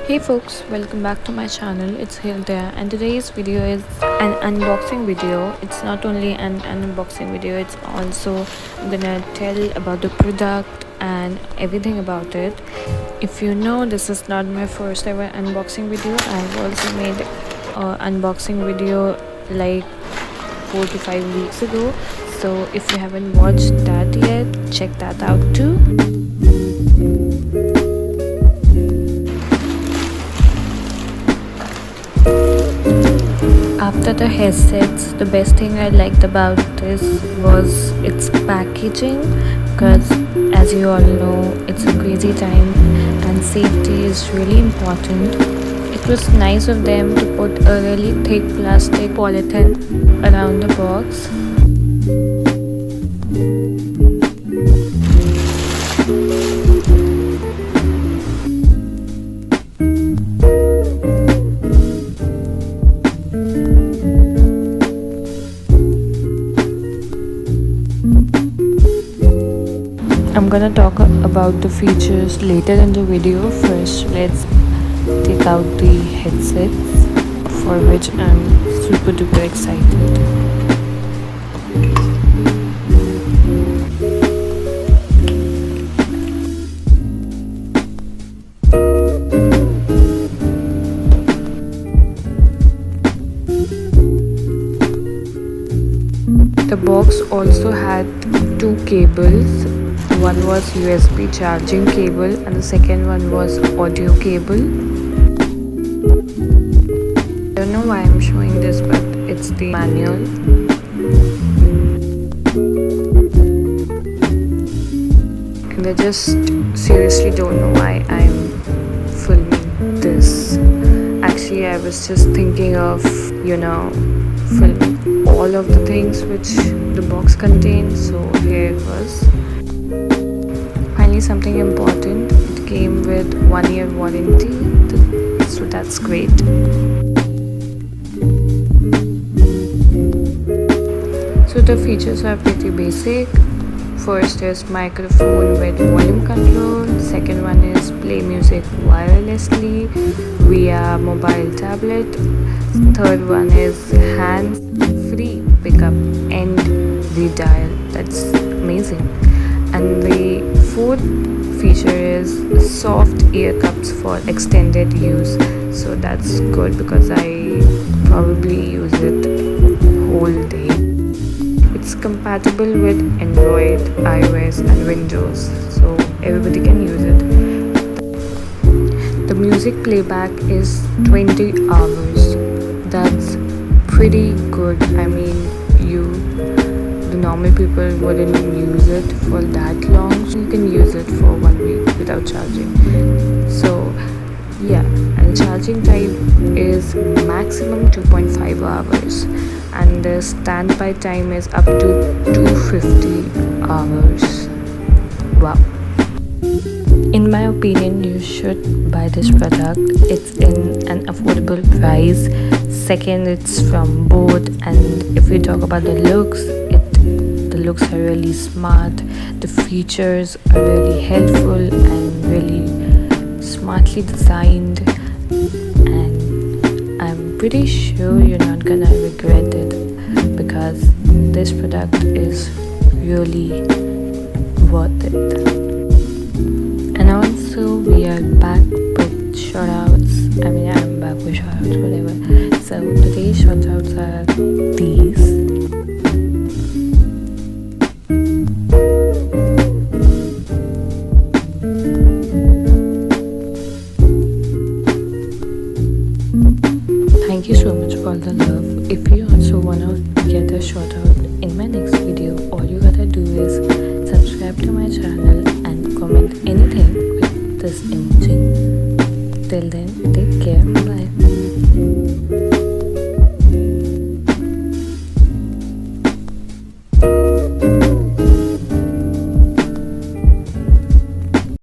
Hey folks, welcome back to my channel. It's Hridya and today's video is an unboxing video. It's not only an unboxing video, it's also I'm gonna tell about the product and everything about it. If you know, this is not my first ever unboxing video. I've also made an unboxing video like 4 to 5 weeks ago. So if you haven't watched that yet, check that out too. After the headsets, the best thing I liked about this was its packaging, because as you all know, it's a crazy time and safety is really important. It was nice of them to put a really thick plastic polythene around the box. I'm gonna talk about the features later in the video. First, let's take out the headsets, for which I'm super duper excited. The box also had two cables. One was USB charging cable and the second one was audio cable. I don't know why I'm showing this, but it's the manual. And I just seriously don't know why I'm filming this. Actually, I was just thinking of, filming all of the things which the box contains. So here it was. Finally, something important, it came with 1 year warranty, so that's great. So the features are pretty basic. First is microphone with volume control. Second one is play music wirelessly via mobile tablet. Third one is hands-free pickup and redial. That's amazing. And the fourth feature is soft ear cups for extended use. So that's good because I probably use it whole day. It's compatible with Android, iOS and Windows, so everybody can use it. The music playback is 20 hours. That's pretty good. I mean, the normal people wouldn't use it for that long, so you can use it for 1 week without charging. So yeah, and charging time is maximum 2.5 hours and the standby time is up to 250 hours. Wow. In my opinion, you should buy this product. It's in an affordable price. Second, it's from both, and if we talk about the looks, the looks are really smart. The features are really helpful and really smartly designed, and I'm pretty sure you're not gonna regret it because this product is really worth it. And also we are back with shoutouts. I'm back with shoutouts, whatever. So today's shoutouts are these. Thank you so much for the love. If you also wanna get a shout out in my next video, all you gotta do is subscribe to my channel and comment anything with this emoji. Till then, take care. Bye.